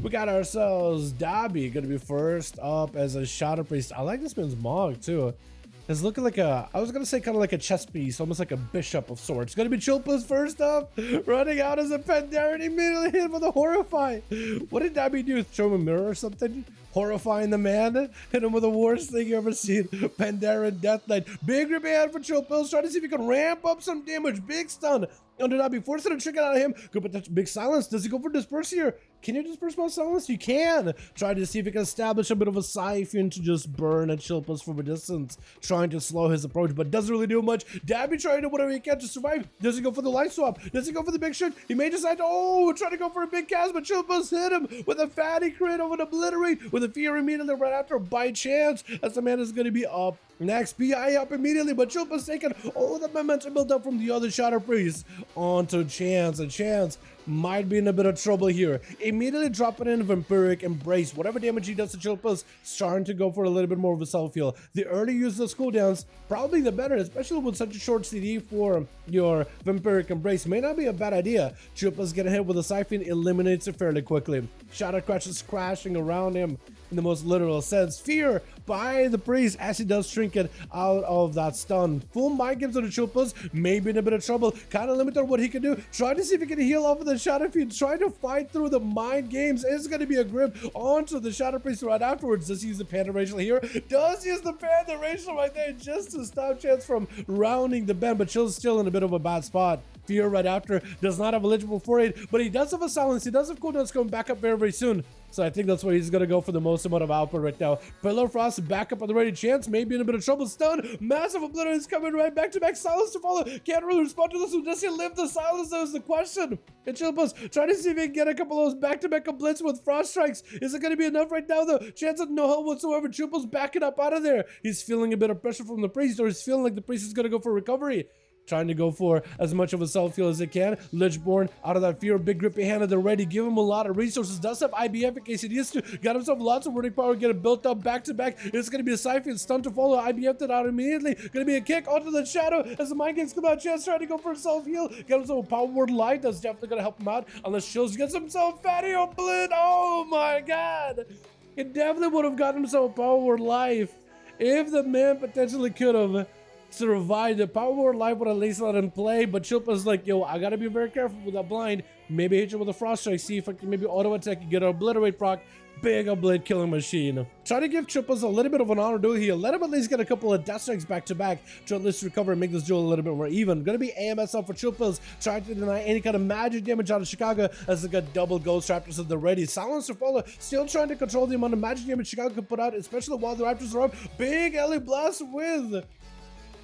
We got ourselves Dobby, gonna be first up as a Shadow Priest. I like this man's mog too. It's looking like a, I was gonna say kind of like a chess piece, almost like a bishop of sorts. Gonna be Chilpa's first up, running out as a Pandaren, immediately hit with a Horrify. What did Dobby do? Throw him a mirror or something? Horrifying the man, hit him with the worst thing you ever seen. Pandaren Death Knight. Big rip hand for Chilpa, trying to see if he can ramp up some damage. Big stun under Dobby, forcing a trick out of him. Good potential, big silence. Does he go for disperse here? Can you disperse by silence? You can. Try to see if he can establish a bit of a siphon to just burn at Chilpa's from a distance, trying to slow his approach, but doesn't really do much. Dobby trying to whatever he can to survive. Does he go for the light swap? Does he go for the big shot? He may decide to, try to go for a big cast, but Chilpa's hit him with a fatty crit of an obliterate with a fear immediately right after by chance, as the man is going to be up next. PI up immediately, but Chilpa's taking all the momentum built up from the other Shadow Priest onto Chance, and Chance might be in a bit of trouble here. Immediately dropping in Vampiric Embrace. Whatever damage he does to Chilpa's, starting to go for a little bit more of a self-heal. The early use of cooldowns, probably the better, especially with such a short CD for your Vampiric Embrace. May not be a bad idea. Chilpa's getting hit with a Siphon, eliminates it fairly quickly. Shadow crashes crashing around him in the most literal sense. Fear by the priest as he does trinket out of that stun. Full mind games on the Chilpa's, maybe in a bit of trouble. Kind of limited on what he can do. Trying to see if he can heal off of the Shadow Fiend. Trying to fight through the mind games. Is going to be a grip onto the Shadow Priest right afterwards. Does he use the Panda Racial here? Does use the Panda Racial right there just to stop Chance from rounding the bend, but Chill's still in a bit of a bad spot. Fear right after, does not have eligible for aid, but he does have a silence. He does have cooldowns coming back up very, very soon. So I think that's where he's going to go for the most amount of output right now. Pillar Frost back up on the ready. Chance maybe in a bit of trouble. Stun. Massive Obliterate is coming right back to back. Silence to follow. Can't really respond to this one. Does he live the silence? That was the question. And Chilpa's trying to see if he can get a couple of those back-to-back blitz with Frost Strikes. Is it going to be enough right now though? Chance has no help whatsoever. Chilpa's backing up out of there. He's feeling a bit of pressure from the priest, or he's feeling like the priest is going to go for recovery. Trying to go for as much of a self-heal as they can. Lichborn out of that fear, big grippy hand at the ready. Give him a lot of resources. Does have IBF in case he needs to. Got himself lots of wording power. Get it built up back to back. It's going to be a Siphon stun to follow. IBF'd it out immediately. Going to be a kick onto the Shadow as the mind games come out. Chance trying to go for a self-heal. Get himself a Power Word Light. That's definitely going to help him out. Unless Chills gets himself Fatty Oblit. Oh my god. He definitely would have gotten himself a Power Word Life if the man potentially could have survived. The Power Word Life would at least let him play, but Chilpa's like, yo, I gotta be very careful with that blind. Maybe hit you with a Frost Strike, see if I can maybe auto attack and get an Obliterate proc. Big Obliterate killing machine. Try to give Chilpa's a little bit of an honor duel here. Let him at least get a couple of Death Strikes back to back to at least recover and make this duel a little bit more even. Gonna be AMS up for Chilpa's, trying to deny any kind of magic damage out of Chicago as they got double Ghost Raptors at the ready. Silence to follow, still trying to control the amount of magic damage Chicago can put out, especially while the Raptors are up. Big Ellie Blast with...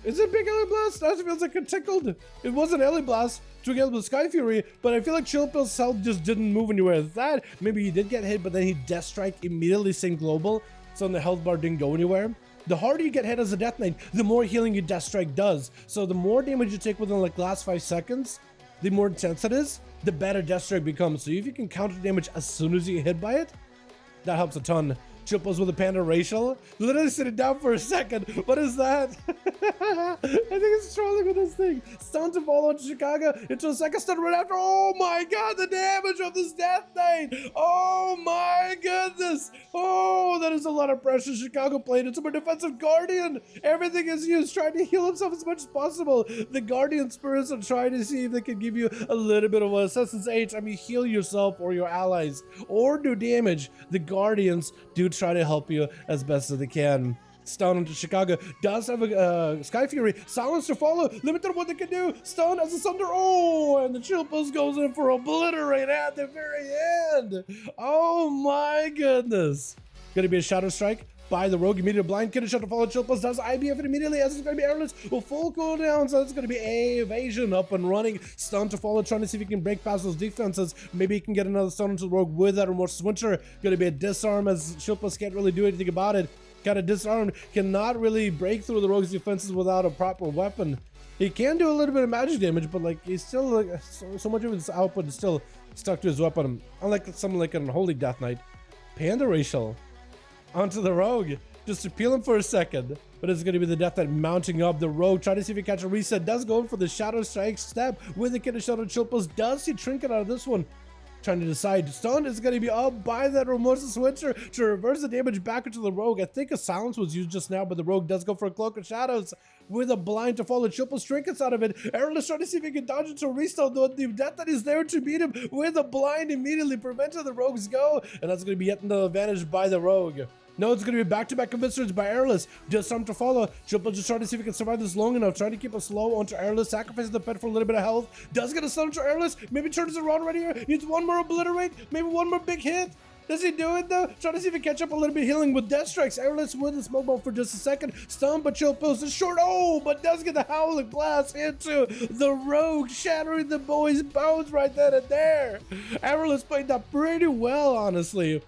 Is it Big Ellie Blast? That feels like it tickled. It wasn't Ellie Blast together with Sky Fury, but I feel like Chilpa's health just didn't move anywhere. That maybe he did get hit, but then he Death Strike immediately synced global, so the health bar didn't go anywhere. The harder you get hit as a Death Knight, the more healing your Death Strike does. So the more damage you take within like last 5 seconds, the more intense it is, the better Death Strike becomes. So if you can counter damage as soon as you get hit by it, that helps a ton. Chilpa's with a Panda Racial. Literally sitting down for a second. What is that? I think it's trolling with this thing. Stun to follow into Chicago into a second stun right after. Oh my god, the damage of this Death Knight. Oh my goodness. Oh, that is a lot of pressure. Chicago played into a defensive Guardian. Everything is used, trying to heal himself as much as possible. The Guardian Spirits are trying to see if they can give you a little bit of a Assassin's Age. I mean, heal yourself or your allies or do damage. The Guardians do try to help you as best as they can. Stun into Chicago. Does have a Sky Fury. Silence to follow. Limited on what they can do. Stun as a Sunder. Oh, and the Chilpa's goes in for Obliterate at the very end. Oh my goodness. Gonna be a Shadow Strike by the Rogue. Immediate blind kid shot to follow. Chilpa's does IBF it immediately as it's going to be airless with full cooldown, so it's going to be a evasion up and running. Stun to follow, trying to see if he can break past those defenses. Maybe he can get another stun into the Rogue with that Remorse Switcher. Going to be a disarm as Chilpa's can't really do anything about it. Kind of disarmed, cannot really break through the Rogue's defenses without a proper weapon. He can do a little bit of magic damage, but like he's still like so much of his output is still stuck to his weapon. Unlike someone like an Unholy Death Knight. Panda Racial onto the Rogue, just to peel him for a second. But it's going to be the Death Knight mounting up. The Rogue trying to see if he can catch a reset. Does go in for the Shadow Strike step with the Kid of Shadow Chilpa's. Does he trinket out of this one? trying to decide. Stun is going to be up by that Remorseless Switcher to reverse the damage back into the Rogue. I think a silence was used just now, but the Rogue does go for a Cloak of Shadows with a blind to follow. Triple trinkets out of it. Errol's trying to see if he can dodge into a restone, though the Death Knight is there to beat him with a blind, immediately preventing the Rogue's go, and that's going to be yet another advantage by the Rogue. No, it's going to be back-to-back convincers by Airless. Just time to follow. Triple just trying to see if he can survive this long enough. Trying to keep it slow onto Airless. Sacrifices the pet for a little bit of health. Does get a stun to Airless. Maybe turns it around right here. Needs one more obliterate. Maybe one more big hit. Does he do it though? Trying to see if he can catch up a little bit healing with Death Strikes. Airless with the smoke bomb for just a second. Stun, but Chill Pills is short. Oh, but does get the Howling Blast into the Rogue, shattering the boy's bones right then and there. Airless played that pretty well, honestly.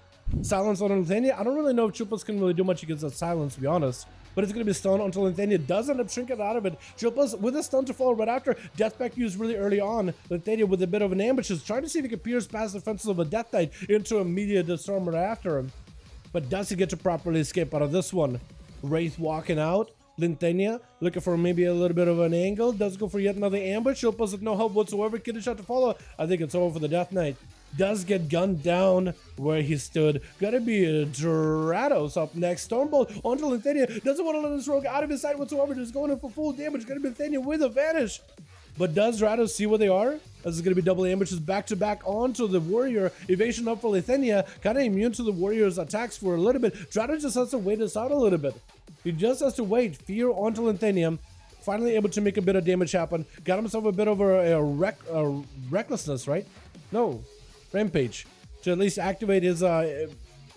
Silence on Lithania. I don't really know if Chuppas can really do much against that silence, to be honest. But it's going to be stun until Lithania does end up shrinking out of it. Chuppas with a stun to follow right after. Death Pact used really early on. Lithania with a bit of an ambush is trying to see if he can pierce past the defenses of a Death Knight into immediate disarm right after him. But does he get to properly escape out of this one? Wraith walking out. Lithania looking for maybe a little bit of an angle. Does go for yet another ambush. Chuppas with no help whatsoever. Get a shot to follow. I think it's over for the Death Knight. Does get gunned down where he stood. Gotta be Drados up next. Stormbolt onto Lithania. Doesn't want to let this Rogue out of his sight whatsoever. Just going in for full damage. Gonna be Lithania with a vanish. But does Drados see where they are? This is going to be double ambushes back-to-back onto the Warrior. Evasion up for Lithania. Kind of immune to the Warrior's attacks for a little bit. Drados just has to wait this out a little bit. He just has to wait. Fear onto Lithania. Finally able to make a bit of damage happen. Got himself a bit of a recklessness, right? No. Rampage to at least activate his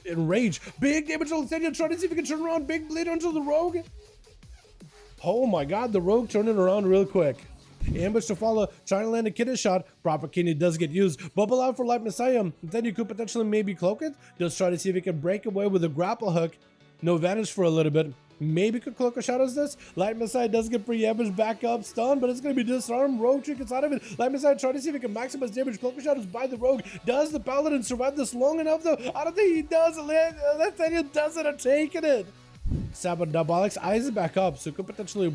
enrage. Big damage on Lithania, trying to see if he can turn around. Big bleed onto the Rogue. Oh my god, the Rogue turned it around real quick. Ambush to follow, trying to land a kidney shot. Proper kidney does get used. Bubble out for Light Messiah. Then you could potentially maybe cloak it. Just try to see if he can break away with a grapple hook. No advantage for a little bit. Maybe could Cloak of Shadows this. Light Messiah does get pre-ambush back up, stun, but it's going to be disarmed. Rogue trinkets out of it. Light Messiah trying to see if he can maximize damage. Cloak of Shadows by the Rogue. Does the Paladin survive this long enough though? I don't think he does. Lithania doesn't have taken it. Sabbath Diabolic's eyes back up, so could potentially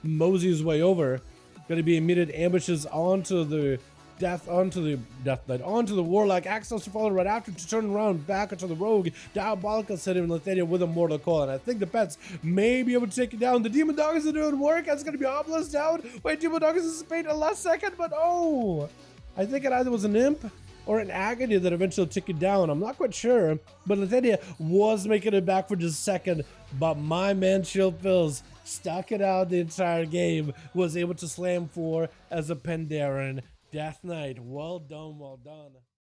mosey his way over. Going to be immediate ambushes onto the Death Knight, onto the Warlock. Access to follow right after to turn around back into the Rogue. Diabolical set him Lithania with a Mortal Coil, and I think the pets may be able to take it down. The Demon Dog isn't doing work. That's going to be Obelisk down. Wait, Demon Dog is anticipating the last second, but oh! I think it either was an Imp or an Agony that eventually took it down. I'm not quite sure, but Lithania was making it back for just a second, but my man Chill Pills stuck it out the entire game, was able to slam 4 as a Pandaren Death Knight. Well done, well done.